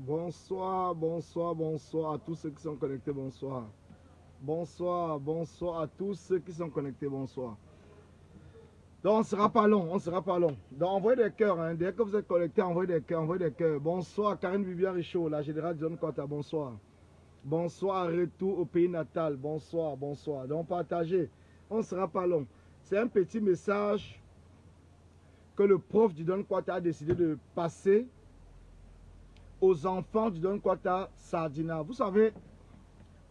Bonsoir, bonsoir, bonsoir à tous ceux qui sont connectés, bonsoir. Bonsoir, bonsoir à tous ceux qui sont connectés, bonsoir. Donc on ne sera pas long, on ne sera pas long. Donc envoyez des cœurs, hein. Dès que vous êtes connectés, envoyez des cœurs, envoyez des cœurs. Bonsoir Karine Vivian Richaud, la générale John Kota, bonsoir. Bonsoir, retour au pays natal, bonsoir, bonsoir. Donc partagez, on ne sera pas long. C'est un petit message que le prof du Don Kota a décidé de passer aux enfants du Don Kota Sardina. Vous savez,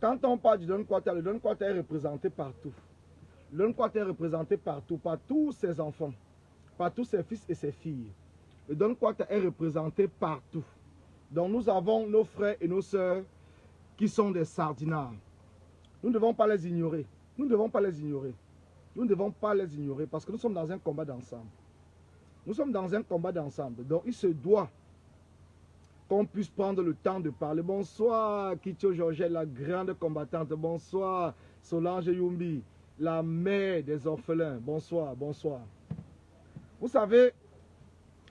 quand on parle du Don Kota, le Don Kota est représenté partout. Le Don Kota est représenté partout, par tous ses enfants, par tous ses fils et ses filles. Le Don Kota est représenté partout. Donc nous avons nos frères et nos sœurs qui sont des sardinards. Nous ne devons pas les ignorer. Nous ne devons pas les ignorer. Nous ne devons pas les ignorer parce que nous sommes dans un combat d'ensemble. Nous sommes dans un combat d'ensemble. Donc il se doit qu'on puisse prendre le temps de parler. Bonsoir Kitio Georgette, la grande combattante. Bonsoir Solange Yumbi, la mère des orphelins. Bonsoir, bonsoir. Vous savez,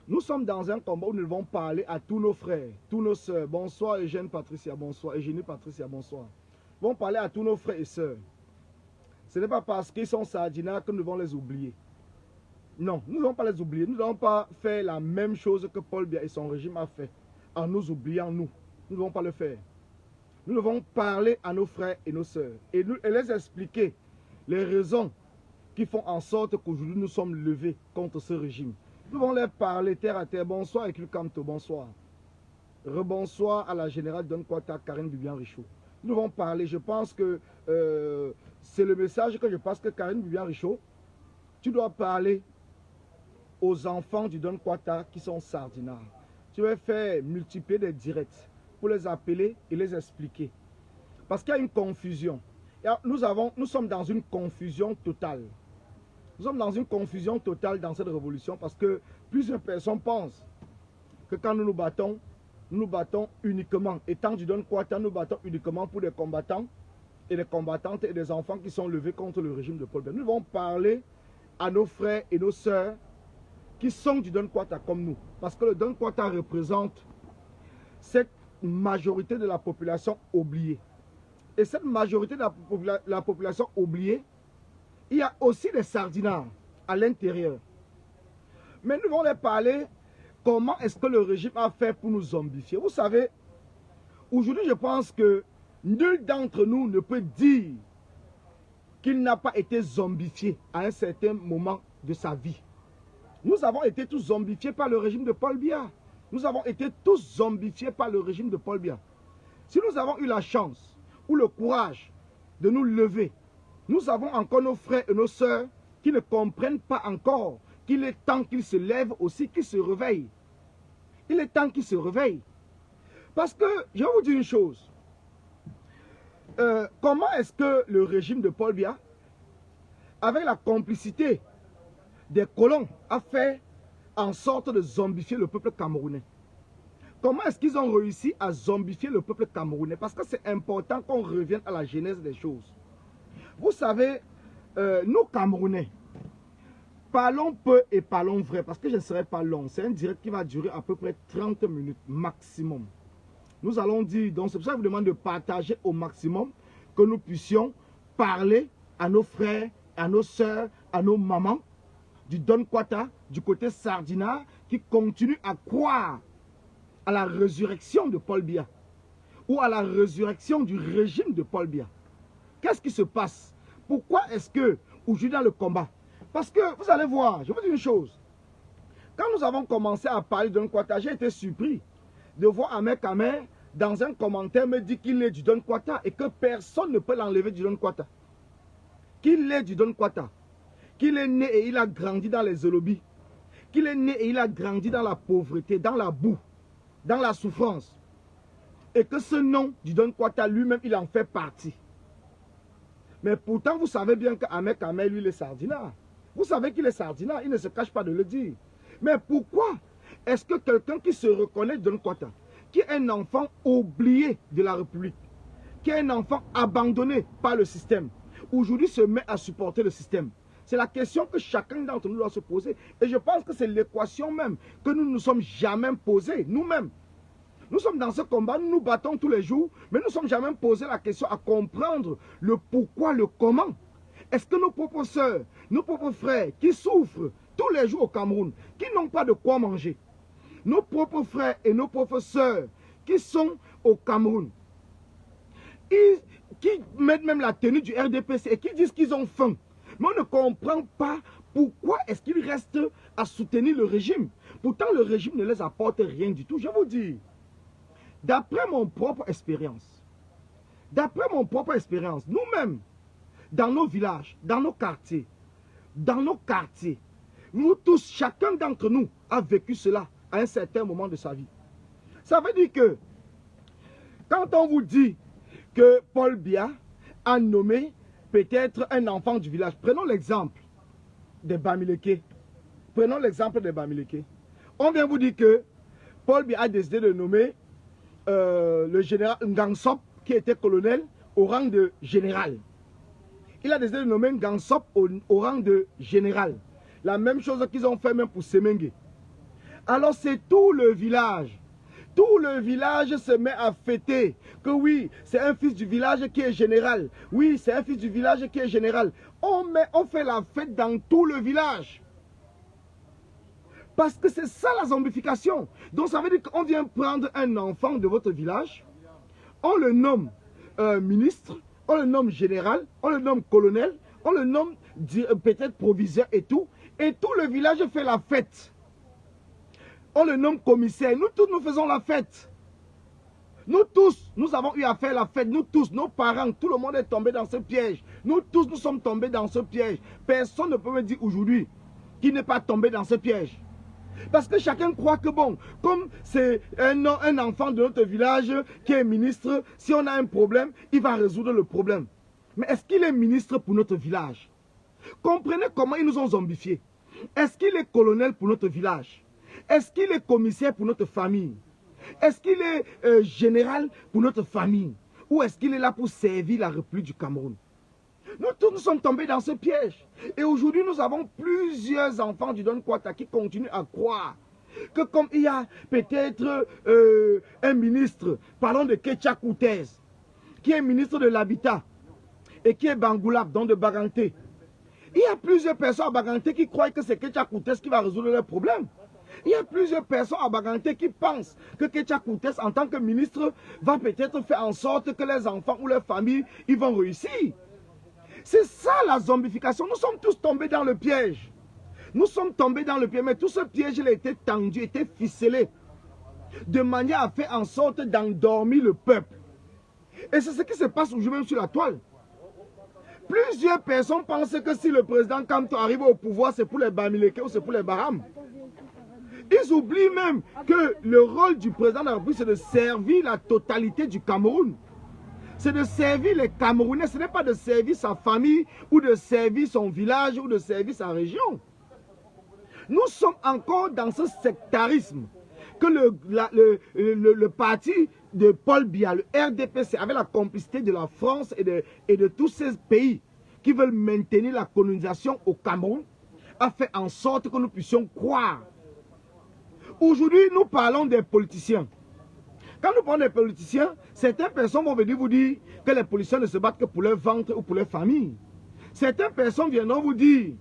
nous sommes dans un combat où nous devons parler à tous nos frères, tous nos sœurs. Bonsoir Eugène Patricia, bonsoir. Eugénie Patricia, bonsoir. Nous devons parler à tous nos frères et sœurs. Ce n'est pas parce qu'ils sont sardinards que nous devons les oublier. Non, nous ne devons pas les oublier. Nous ne devons pas faire la même chose que Paul Biya et son régime a fait. En nous oubliant nous. Nous ne devons pas le faire. Nous devons parler à nos frères et nos sœurs et les expliquer les raisons qui font en sorte qu'aujourd'hui nous sommes levés contre ce régime. Nous devons leur parler terre à terre. Bonsoir Ekil Kamto, bonsoir. Rebonsoir à la générale Don Kota, Karine Vivian Richaud. Nous devons parler. Je pense que c'est le message que je passe que Karine Vivian Richaud, tu dois parler aux enfants du Don Kota qui sont sardinards. Tu vas faire multiplier des directs pour les appeler et les expliquer. Parce qu'il y a une confusion. Nous sommes dans une confusion totale. Nous sommes dans une confusion totale dans cette révolution parce que plusieurs personnes pensent que quand nous nous battons uniquement. Étant du Don Kota, nous battons uniquement pour des combattants et des combattantes et des enfants qui sont levés contre le régime de Paul Biya. Nous devons parler à nos frères et nos sœurs qui sont du Don Kota comme nous. Parce que le Don Kota représente cette majorité de la population oubliée. Et cette majorité de la population oubliée, il y a aussi des sardinards à l'intérieur. Mais nous allons les parler comment est-ce que le régime a fait pour nous zombifier. Vous savez, aujourd'hui je pense que nul d'entre nous ne peut dire qu'il n'a pas été zombifié à un certain moment de sa vie. Nous avons été tous zombifiés par le régime de Paul Biya. Nous avons été tous zombifiés par le régime de Paul Biya. Si nous avons eu la chance ou le courage de nous lever, nous avons encore nos frères et nos sœurs qui ne comprennent pas encore qu'il est temps qu'ils se lèvent aussi, qu'ils se réveillent. Il est temps qu'ils se réveillent. Parce que, je vais vous dire une chose. Comment est-ce que le régime de Paul Biya, avec la complicité des colons, a fait en sorte de zombifier le peuple camerounais? Comment est-ce qu'ils ont réussi à zombifier le peuple camerounais? Parce que c'est important qu'on revienne à la genèse des choses. Vous savez, nous Camerounais, parlons peu et parlons vrai, parce que je ne serai pas long. C'est un direct qui va durer à peu près 30 minutes maximum. Nous allons dire, donc c'est pour ça que je vous demande de partager au maximum, que nous puissions parler à nos frères, à nos sœurs, à nos mamans, du Don Kota, du côté sardinard, qui continuent à croire à la résurrection de Paul Biya, ou à la résurrection du régime de Paul Biya. Qu'est-ce qui se passe? Pourquoi est-ce que, aujourd'hui dans le combat? Parce que, vous allez voir, je vous dis une chose. Quand nous avons commencé à parler de Don Kota, j'ai été surpris de voir Ahmed Kamer dans un commentaire me dire qu'il est du Don Kota et que personne ne peut l'enlever du Don Kota. Qu'il est du Don Kota. Qu'il est né et il a grandi dans les Zolobis. Qu'il est né et il a grandi dans la pauvreté, dans la boue, dans la souffrance. Et que ce nom du Don Kota lui-même, il en fait partie. Mais pourtant, vous savez bien qu'Ahmed Kamer, lui, il est sardinard. Vous savez qu'il est sardinard, il ne se cache pas de le dire. Mais pourquoi est-ce que quelqu'un qui se reconnaît Don Kota, qui est un enfant oublié de la République, qui est un enfant abandonné par le système, aujourd'hui se met à supporter le système? C'est la question que chacun d'entre nous doit se poser. Et je pense que c'est l'équation même que nous ne nous sommes jamais posée, nous-mêmes. Nous sommes dans ce combat, nous nous battons tous les jours, mais nous ne sommes jamais posé la question à comprendre le pourquoi, le comment. Est-ce que nos propres sœurs, nos propres frères qui souffrent tous les jours au Cameroun, qui n'ont pas de quoi manger, nos propres frères et nos propres sœurs qui sont au Cameroun, qui mettent même la tenue du RDPC et qui disent qu'ils ont faim, mais on ne comprend pas pourquoi est-ce qu'ils restent à soutenir le régime. Pourtant, le régime ne les apporte rien du tout. Je vous dis, d'après mon propre expérience, nous-mêmes, dans nos villages, dans nos quartiers, nous tous, chacun d'entre nous a vécu cela à un certain moment de sa vie. Ça veut dire que, quand on vous dit que Paul Biya a nommé peut-être un enfant du village, prenons l'exemple des Bamileke. On vient vous dire que Paul Biya a décidé de nommer le général Ngangsop, qui était colonel, au rang de général. Il a décidé de nommer Ngangsop au rang de général. La même chose qu'ils ont fait même pour Semengue. Alors c'est tout le village. Tout le village se met à fêter que oui, c'est un fils du village qui est général. Oui, c'est un fils du village qui est général. On fait la fête dans tout le village. Parce que c'est ça la zombification. Donc ça veut dire qu'on vient prendre un enfant de votre village, on le nomme ministre, on le nomme général, on le nomme colonel, on le nomme peut-être proviseur et tout le village fait la fête. On le nomme commissaire. Nous tous, nous faisons la fête. Nous tous, nous avons eu à faire la fête. Nous tous, nos parents, tout le monde est tombé dans ce piège. Nous tous, nous sommes tombés dans ce piège. Personne ne peut me dire aujourd'hui qu'il n'est pas tombé dans ce piège. Parce que chacun croit que bon, comme c'est un enfant de notre village qui est ministre, si on a un problème, il va résoudre le problème. Mais est-ce qu'il est ministre pour notre village? Comprenez comment ils nous ont zombifiés. Est-ce qu'il est colonel pour notre village? Est-ce qu'il est commissaire pour notre famille? Est-ce qu'il est général pour notre famille? Ou est-ce qu'il est là pour servir la République du Cameroun? Nous tous nous sommes tombés dans ce piège. Et aujourd'hui, nous avons plusieurs enfants du Don Kwata qui continuent à croire que comme il y a peut-être un ministre, parlons de Ketcha Koutez, qui est ministre de l'Habitat et qui est Bangoulap, donc de Baganté. Il y a plusieurs personnes à Baganté qui croient que c'est Ketcha Koutez qui va résoudre leurs problèmes. Il y a plusieurs personnes à Baganté qui pensent que Ketcha Koutez, en tant que ministre, va peut-être faire en sorte que les enfants ou les familles, ils vont réussir. C'est ça la zombification. Nous sommes tous tombés dans le piège. Nous sommes tombés dans le piège, mais tout ce piège, il a été tendu, été ficelé, de manière à faire en sorte d'endormir le peuple. Et c'est ce qui se passe aujourd'hui même sur la toile. Plusieurs personnes pensent que si le président Kamto arrive au pouvoir, c'est pour les Bamileke ou c'est pour les Baham. Ils oublient même que le rôle du président de la République, c'est de servir la totalité du Cameroun. C'est de servir les Camerounais, ce n'est pas de servir sa famille ou de servir son village ou de servir sa région. Nous sommes encore dans ce sectarisme que le parti de Paul Biya, le RDPC, avec la complicité de la France et de tous ces pays qui veulent maintenir la colonisation au Cameroun, a fait en sorte que nous puissions croire. Aujourd'hui, nous parlons des politiciens. Quand nous parlons des politiciens, certaines personnes vont venir vous dire que les politiciens ne se battent que pour leur ventre ou pour leur famille. Certaines personnes viendront vous dire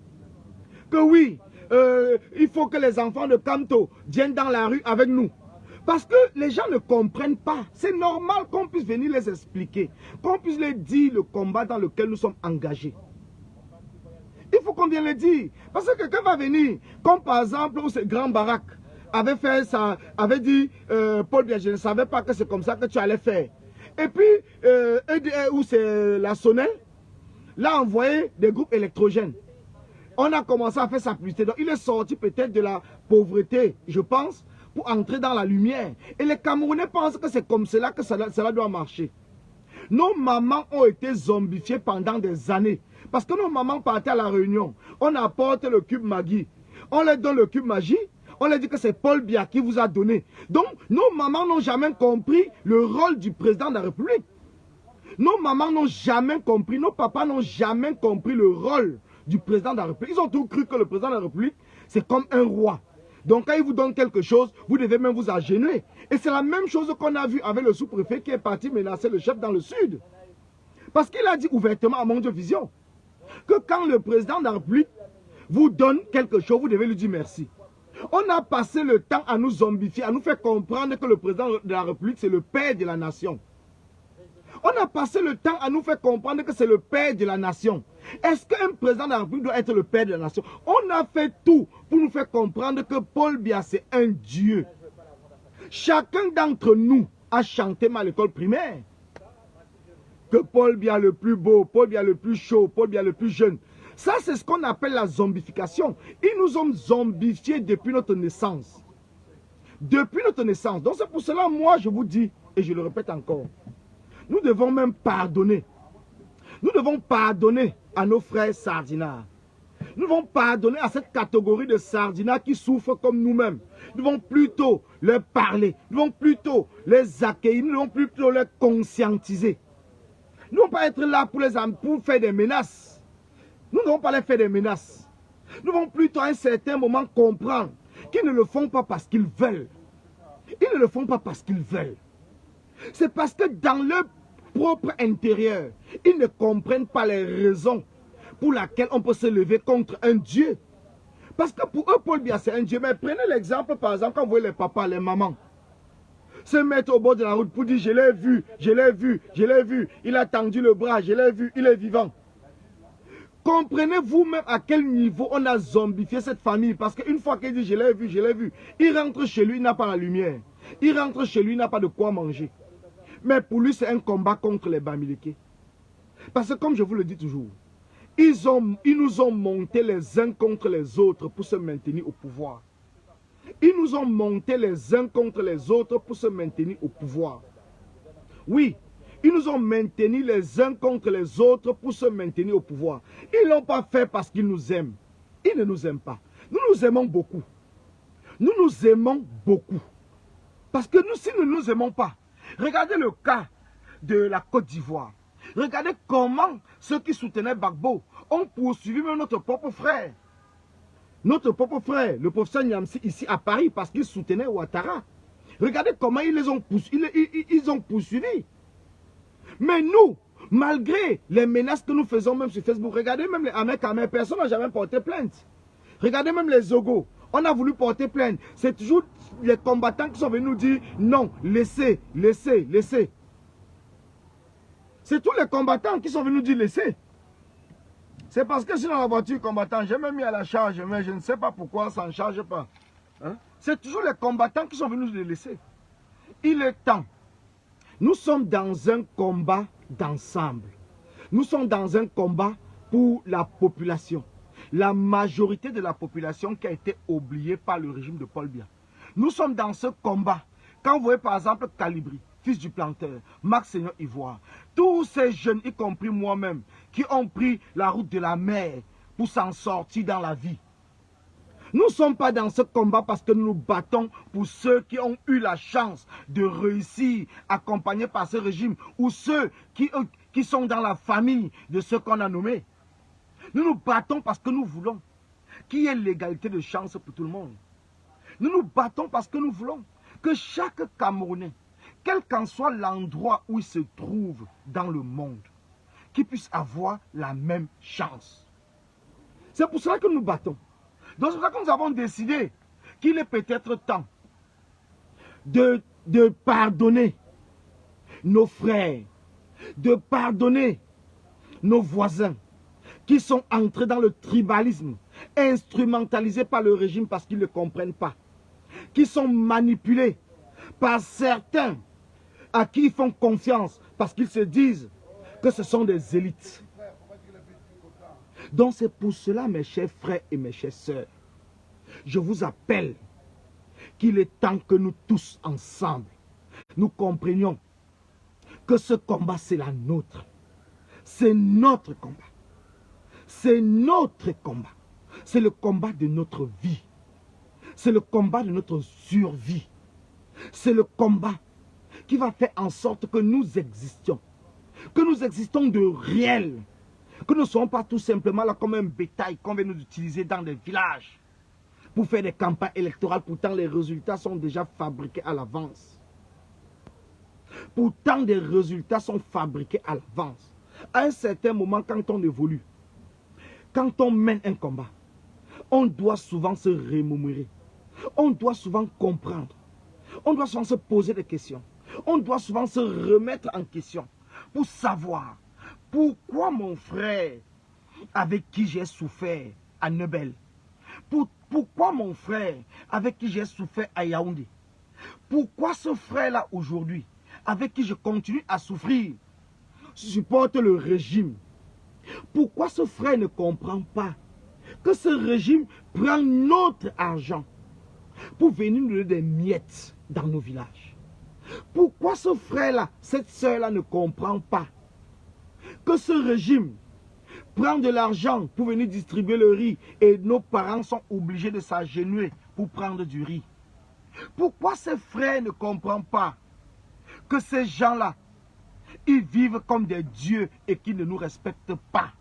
que oui, il faut que les enfants de Kamto viennent dans la rue avec nous. Parce que les gens ne comprennent pas. C'est normal qu'on puisse venir les expliquer, qu'on puisse les dire le combat dans lequel nous sommes engagés. Il faut qu'on vienne les dire. Parce que quelqu'un va venir, comme par exemple où ce grand baraque avait fait ça, avait dit Paul Biya, je ne savais pas que c'est comme ça que tu allais faire. Et puis, où c'est la Sonnelle, l'a envoyé des groupes électrogènes. On a commencé à faire sa publicité. Donc, il est sorti peut-être de la pauvreté, je pense, pour entrer dans la lumière. Et les Camerounais pensent que c'est comme cela que cela doit marcher. Nos mamans ont été zombifiées pendant des années. Parce que nos mamans partaient à la réunion. On apporte le cube Maggi. On leur donne le cube Maggi. On leur dit que c'est Paul Biya qui vous a donné. Donc, nos mamans n'ont jamais compris le rôle du président de la République. Nos mamans n'ont jamais compris, nos papas n'ont jamais compris le rôle du président de la République. Ils ont tout cru que le président de la République, c'est comme un roi. Donc quand il vous donne quelque chose, vous devez même vous agenouiller. Et c'est la même chose qu'on a vu avec le sous-préfet qui est parti menacer le chef dans le sud. Parce qu'il a dit ouvertement à Monde Vision que quand le président de la République vous donne quelque chose, vous devez lui dire merci. On a passé le temps à nous zombifier, à nous faire comprendre que le président de la République, c'est le père de la nation. On a passé le temps à nous faire comprendre que c'est le père de la nation. Est-ce qu'un président de la République doit être le père de la nation? On a fait tout pour nous faire comprendre que Paul Biya, c'est un Dieu. Chacun d'entre nous a chanté à l'école primaire que Paul Biya le plus beau, Paul Biya le plus chaud, Paul Biya le plus jeune. Ça, c'est ce qu'on appelle la zombification. Ils nous ont zombifiés depuis notre naissance. Depuis notre naissance. Donc c'est pour cela, moi, je vous dis, et je le répète encore, nous devons même pardonner. Nous devons pardonner à nos frères sardinards. Nous devons pardonner à cette catégorie de sardinards qui souffrent comme nous-mêmes. Nous devons plutôt leur parler. Nous devons plutôt les accueillir. Nous devons plutôt les conscientiser. Nous ne devons pas être là pour faire des menaces. Nous ne devons pas les faire des menaces. Nous devons plutôt à un certain moment comprendre qu'ils ne le font pas parce qu'ils veulent. Ils ne le font pas parce qu'ils veulent. C'est parce que dans leur propre intérieur, ils ne comprennent pas les raisons pour lesquelles on peut se lever contre un Dieu. Parce que pour eux, Paul Biya, c'est un Dieu. Mais prenez l'exemple, par exemple, quand vous voyez les papas, les mamans se mettre au bord de la route pour dire, je l'ai vu, je l'ai vu, je l'ai vu, il a tendu le bras, je l'ai vu, il est vivant. Comprenez vous-même à quel niveau on a zombifié cette famille. Parce qu'une fois qu'il dit, je l'ai vu, il rentre chez lui, il n'a pas la lumière. Il rentre chez lui, il n'a pas de quoi manger. Mais pour lui, c'est un combat contre les Bamileke. Parce que comme je vous le dis toujours, ils nous ont monté les uns contre les autres pour se maintenir au pouvoir. Ils nous ont monté les uns contre les autres pour se maintenir au pouvoir. Oui, ils nous ont maintenus les uns contre les autres pour se maintenir au pouvoir. Ils ne l'ont pas fait parce qu'ils nous aiment. Ils ne nous aiment pas. Nous nous aimons beaucoup. Nous nous aimons beaucoup. Parce que nous, si nous ne nous aimons pas, regardez le cas de la Côte d'Ivoire. Regardez comment ceux qui soutenaient Gbagbo ont poursuivi même notre propre frère. Notre propre frère, le professeur Niamsi, ici à Paris, parce qu'il soutenait Ouattara. Regardez comment ils ont poursuivi. Mais nous, malgré les menaces que nous faisons même sur Facebook, regardez même les Américains, personne n'a jamais porté plainte. Regardez même les Zogo. On a voulu porter plainte. C'est toujours les combattants qui sont venus nous dire non, laissez, laissez, laissez. C'est tous les combattants qui sont venus nous dire laissez. C'est parce que je suis dans la voiture combattant, j'ai même mis à la charge, mais je ne sais pas pourquoi ça ne charge pas. Hein? C'est toujours les combattants qui sont venus nous laisser. Il est temps. Nous sommes dans un combat d'ensemble. Nous sommes dans un combat pour la population. La majorité de la population qui a été oubliée par le régime de Paul Biya. Nous sommes dans ce combat. Quand vous voyez par exemple Calibri, fils du planteur, Max Seigneur Ivoire, tous ces jeunes, y compris moi-même, qui ont pris la route de la mer pour s'en sortir dans la vie. Nous ne sommes pas dans ce combat parce que nous nous battons pour ceux qui ont eu la chance de réussir, accompagnés par ce régime, ou ceux qui sont dans la famille de ceux qu'on a nommés. Nous nous battons parce que nous voulons qu'il y ait l'égalité de chance pour tout le monde. Nous nous battons parce que nous voulons que chaque Camerounais, quel qu'en soit l'endroit où il se trouve dans le monde, qu'il puisse avoir la même chance. C'est pour cela que nous battons. Donc c'est pour ça que nous avons décidé qu'il est peut-être temps de pardonner nos frères, de pardonner nos voisins qui sont entrés dans le tribalisme, instrumentalisés par le régime parce qu'ils ne comprennent pas, qui sont manipulés par certains à qui ils font confiance parce qu'ils se disent que ce sont des élites. Donc c'est pour cela, mes chers frères et mes chères sœurs, je vous appelle qu'il est temps que nous tous ensemble, nous comprenions que ce combat c'est la nôtre. C'est notre combat. C'est notre combat. C'est le combat de notre vie. C'est le combat de notre survie. C'est le combat qui va faire en sorte que nous existions. Que nous existons de réel. Que nous ne soyons pas tout simplement là comme un bétail qu'on vient nous utiliser dans des villages. pour faire des campagnes électorales. Pourtant, les résultats sont déjà fabriqués à l'avance. Pourtant, des résultats sont fabriqués à l'avance. À un certain moment, quand on évolue, quand on mène un combat, on doit souvent se remémorer. On doit souvent comprendre. On doit souvent se poser des questions. On doit souvent se remettre en question pour savoir pourquoi mon frère avec qui j'ai souffert à Nebel, pourquoi mon frère avec qui j'ai souffert à Yaoundé, pourquoi ce frère-là aujourd'hui avec qui je continue à souffrir supporte le régime, pourquoi ce frère ne comprend pas que ce régime prend notre argent pour venir nous donner des miettes dans nos villages. Pourquoi ce frère-là, cette soeur-là ne comprend pas que ce régime prend de l'argent pour venir distribuer le riz et nos parents sont obligés de s'agenouiller pour prendre du riz. Pourquoi ces frères ne comprennent pas que ces gens-là, ils vivent comme des dieux et qu'ils ne nous respectent pas?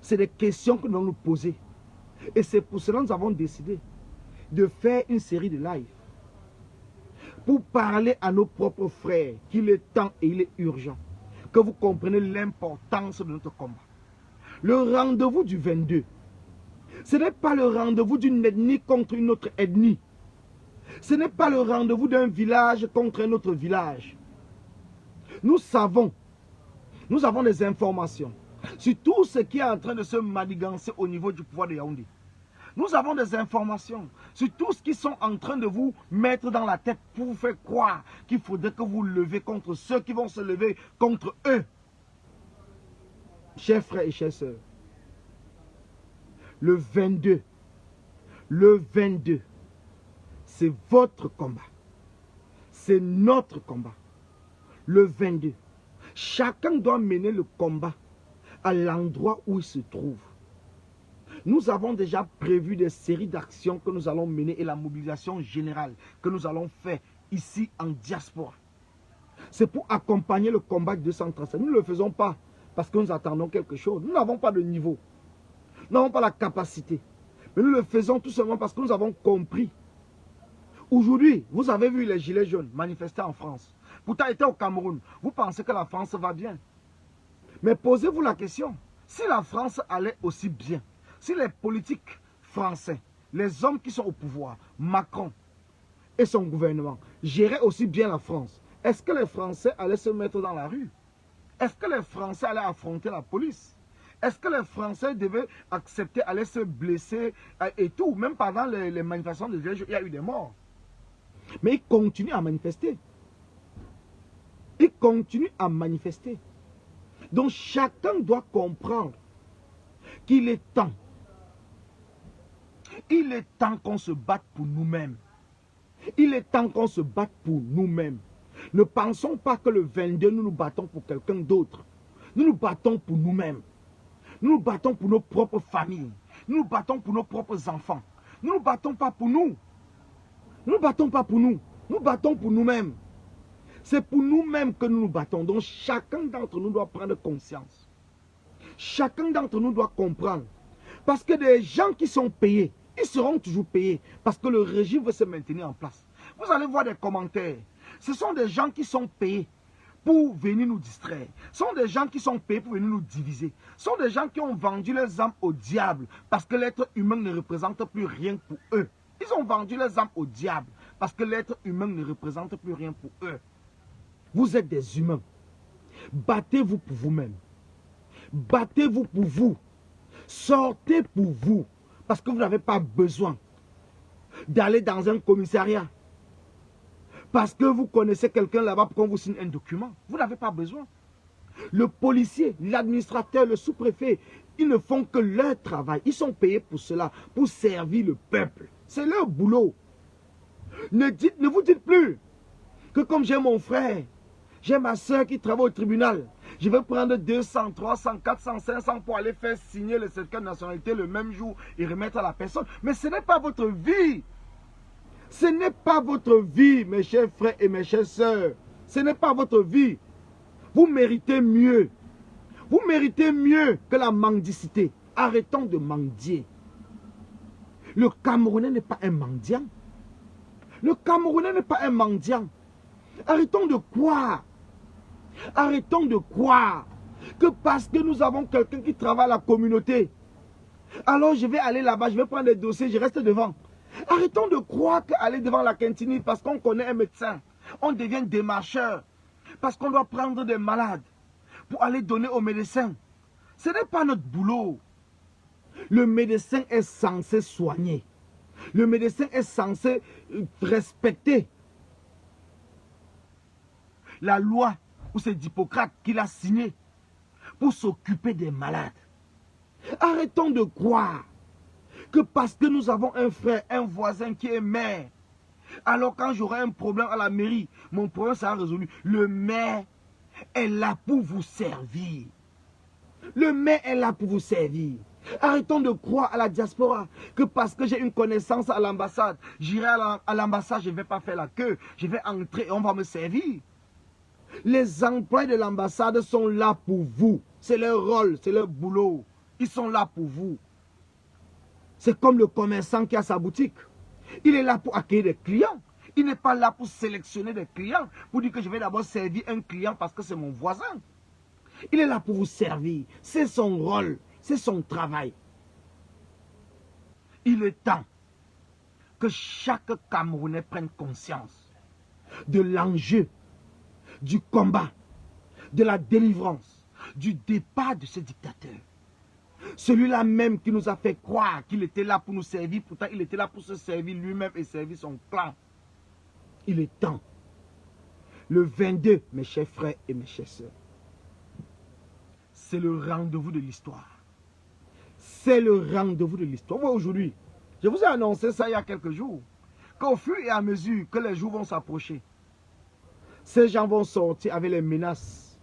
C'est des questions que nous allons nous poser. Et c'est pour cela que nous avons décidé de faire une série de lives pour parler à nos propres frères qu'il est temps et il est urgent que vous compreniez l'importance de notre combat. Le rendez-vous du 22, ce n'est pas le rendez-vous d'une ethnie contre une autre ethnie. Ce n'est pas le rendez-vous d'un village contre un autre village. Nous savons, nous avons des informations sur tout ce qui est en train de se manigancer au niveau du pouvoir de Yaoundé. Nous avons des informations sur tout ce qu'ils sont en train de vous mettre dans la tête pour vous faire croire qu'il faudrait que vous levez contre ceux qui vont se lever contre eux. Chers frères et chères sœurs, le 22, c'est votre combat. C'est notre combat. Le 22, chacun doit mener le combat à l'endroit où il se trouve. Nous avons déjà prévu des séries d'actions que nous allons mener et la mobilisation générale que nous allons faire ici en diaspora. C'est pour accompagner le combat de 237. Nous ne le faisons pas parce que nous attendons quelque chose. Nous n'avons pas de niveau. Nous n'avons pas la capacité. Mais nous le faisons tout simplement parce que nous avons compris. Aujourd'hui, vous avez vu les gilets jaunes manifester en France. Pourtant, étaient au Cameroun. Vous pensez que la France va bien. Mais posez-vous la question. Si la France allait aussi bien, si les politiques français, les hommes qui sont au pouvoir, Macron et son gouvernement, géraient aussi bien la France, est-ce que les Français allaient se mettre dans la rue? Est-ce que les Français allaient affronter la police? Est-ce que les Français devaient accepter, aller se blesser et tout? Même pendant les manifestations de Gilets jaunes, il y a eu des morts. Mais ils continuent à manifester. Ils continuent à manifester. Donc chacun doit comprendre qu'il est temps. Il est temps qu'on se batte pour nous-mêmes. Il est temps qu'on se batte pour nous-mêmes. Ne pensons pas que le 22, nous nous battons pour quelqu'un d'autre. Nous nous battons pour nous-mêmes. Nous nous battons pour nos propres familles. Nous nous battons pour nos propres enfants. Nous ne nous battons pas pour nous. Nous ne nous battons pas pour nous. Nous battons pour nous-mêmes. C'est pour nous-mêmes que nous nous battons. Donc chacun d'entre nous doit prendre conscience. Chacun d'entre nous doit comprendre. Parce que des gens qui sont payés, ils seront toujours payés. Parce que le régime veut se maintenir en place. Vous allez voir des commentaires. Ce sont des gens qui sont payés pour venir nous distraire. Ce sont des gens qui sont payés pour venir nous diviser. Ce sont des gens qui ont vendu leurs âmes au diable. Parce que l'être humain ne représente plus rien pour eux. Ils ont vendu leurs âmes au diable. Parce que l'être humain ne représente plus rien pour eux. Vous êtes des humains. Battez-vous pour vous-même. Battez-vous pour vous. Sortez pour vous. Parce que vous n'avez pas besoin d'aller dans un commissariat. Parce que vous connaissez quelqu'un là-bas pour qu'on vous signe un document. Vous n'avez pas besoin. Le policier, l'administrateur, le sous-préfet, ils ne font que leur travail. Ils sont payés pour cela, pour servir le peuple. C'est leur boulot. Ne vous dites plus que comme j'ai mon frère, j'ai ma soeur qui travaille au tribunal, je vais prendre 200, 300, 400, 500 pour aller faire signer le certificat de nationalité le même jour et remettre à la personne. Mais ce n'est pas votre vie. Ce n'est pas votre vie, mes chers frères et mes chères sœurs. Ce n'est pas votre vie. Vous méritez mieux. Vous méritez mieux que la mendicité. Arrêtons de mendier. Le Camerounais n'est pas un mendiant. Le Camerounais n'est pas un mendiant. Arrêtons de croire. Arrêtons de croire que parce que nous avons quelqu'un qui travaille à la communauté, alors je vais aller là-bas, je vais prendre des dossiers, je reste devant. Arrêtons de croire qu'aller devant la cantine parce qu'on connaît un médecin, on devient démarcheur, parce qu'on doit prendre des malades pour aller donner au médecin. Ce n'est pas notre boulot. Le médecin est censé soigner. Le médecin est censé respecter la loi ou c'est d'Hippocrate qu'il a signé pour s'occuper des malades. Arrêtons de croire que parce que nous avons un frère, un voisin qui est maire, alors quand j'aurai un problème à la mairie, mon problème sera résolu. Le maire est là pour vous servir. Le maire est là pour vous servir. Arrêtons de croire à la diaspora que parce que j'ai une connaissance à l'ambassade, j'irai à l'ambassade, je ne vais pas faire la queue, je vais entrer et on va me servir. Les employés de l'ambassade sont là pour vous. C'est leur rôle, c'est leur boulot. Ils sont là pour vous. C'est comme le commerçant qui a sa boutique. Il est là pour accueillir des clients. Il n'est pas là pour sélectionner des clients, pour dire que je vais d'abord servir un client parce que c'est mon voisin. Il est là pour vous servir. C'est son rôle, c'est son travail. Il est temps que chaque Camerounais prenne conscience de l'enjeu, du combat, de la délivrance, du départ de ce dictateur. Celui-là même qui nous a fait croire qu'il était là pour nous servir, pourtant il était là pour se servir lui-même et servir son clan. Il est temps. Le 22, mes chers frères et mes chères sœurs, c'est le rendez-vous de l'histoire. C'est le rendez-vous de l'histoire. Moi aujourd'hui, je vous ai annoncé ça il y a quelques jours, qu'au fur et à mesure que les jours vont s'approcher, ces gens vont sortir avec les menaces.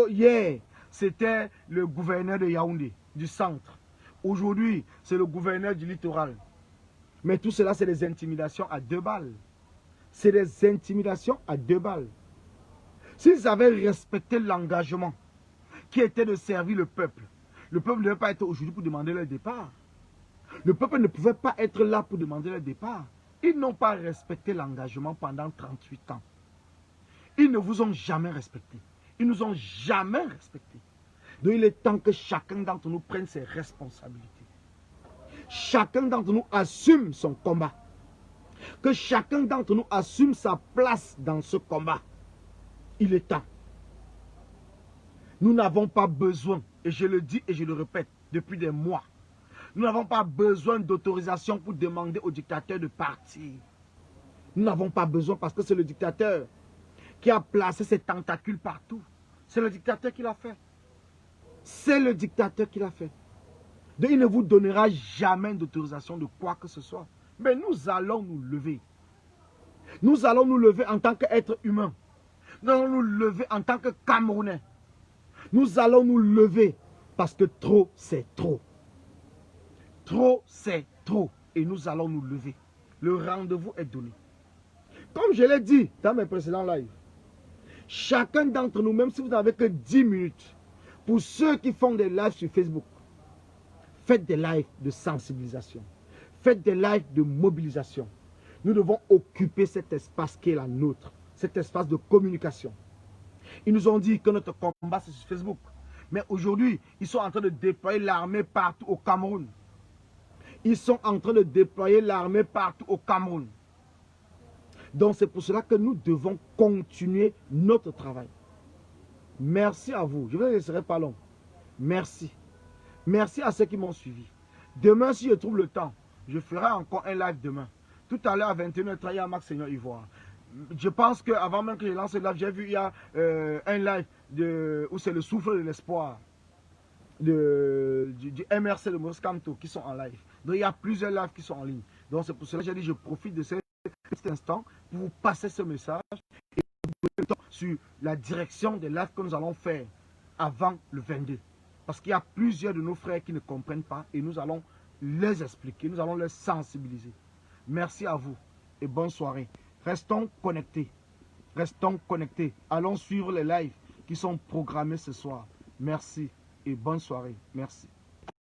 Hier, c'était le gouverneur de Yaoundé, du centre. Aujourd'hui, c'est le gouverneur du littoral. Mais tout cela, c'est des intimidations à 2 balles. C'est des intimidations à 2 balles. S'ils avaient respecté l'engagement qui était de servir le peuple ne devait pas être aujourd'hui pour demander leur départ. Le peuple ne pouvait pas être là pour demander leur départ. Ils n'ont pas respecté l'engagement pendant 38 ans. Ils ne vous ont jamais respecté. Ils ne nous ont jamais respectés. Donc il est temps que chacun d'entre nous prenne ses responsabilités. Chacun d'entre nous assume son combat. Que chacun d'entre nous assume sa place dans ce combat. Il est temps. Nous n'avons pas besoin, et je le dis et je le répète depuis des mois, nous n'avons pas besoin d'autorisation pour demander au dictateur de partir. Nous n'avons pas besoin parce que c'est le dictateur qui a placé ses tentacules partout. C'est le dictateur qui l'a fait. C'est le dictateur qui l'a fait. Donc il ne vous donnera jamais d'autorisation de quoi que ce soit. Mais nous allons nous lever. Nous allons nous lever en tant qu'être humain. Nous allons nous lever en tant que Camerounais. Nous allons nous lever parce que trop, c'est trop. Trop, c'est trop. Et nous allons nous lever. Le rendez-vous est donné. Comme je l'ai dit dans mes précédents lives, chacun d'entre nous, même si vous n'avez que 10 minutes, pour ceux qui font des lives sur Facebook, faites des lives de sensibilisation. Faites des lives de mobilisation. Nous devons occuper cet espace qui est la nôtre, cet espace de communication. Ils nous ont dit que notre combat c'est sur Facebook. Mais aujourd'hui, ils sont en train de déployer l'armée partout au Cameroun. Ils sont en train de déployer l'armée partout au Cameroun. Donc c'est pour cela que nous devons continuer notre travail. Merci à vous. Je ne laisserai pas long. Merci. Merci à ceux qui m'ont suivi. Demain, si je trouve le temps, je ferai encore un live demain. Tout à l'heure à 21h30, il y a Max Seigneur Ivoire. Je pense qu'avant même que je lance le live, j'ai vu il y a un live où c'est le souffle de l'espoir du MRC de Maurice Kamto qui sont en live. Donc il y a plusieurs lives qui sont en ligne. Donc c'est pour cela que j'ai dit je profite de cet instant pour vous passer ce message et vous donner le temps sur la direction des lives que nous allons faire avant le 22. Parce qu'il y a plusieurs de nos frères qui ne comprennent pas et nous allons les expliquer, nous allons les sensibiliser. Merci à vous et bonne soirée. Restons connectés. Restons connectés. Allons suivre les lives qui sont programmés ce soir. Merci et bonne soirée. Merci.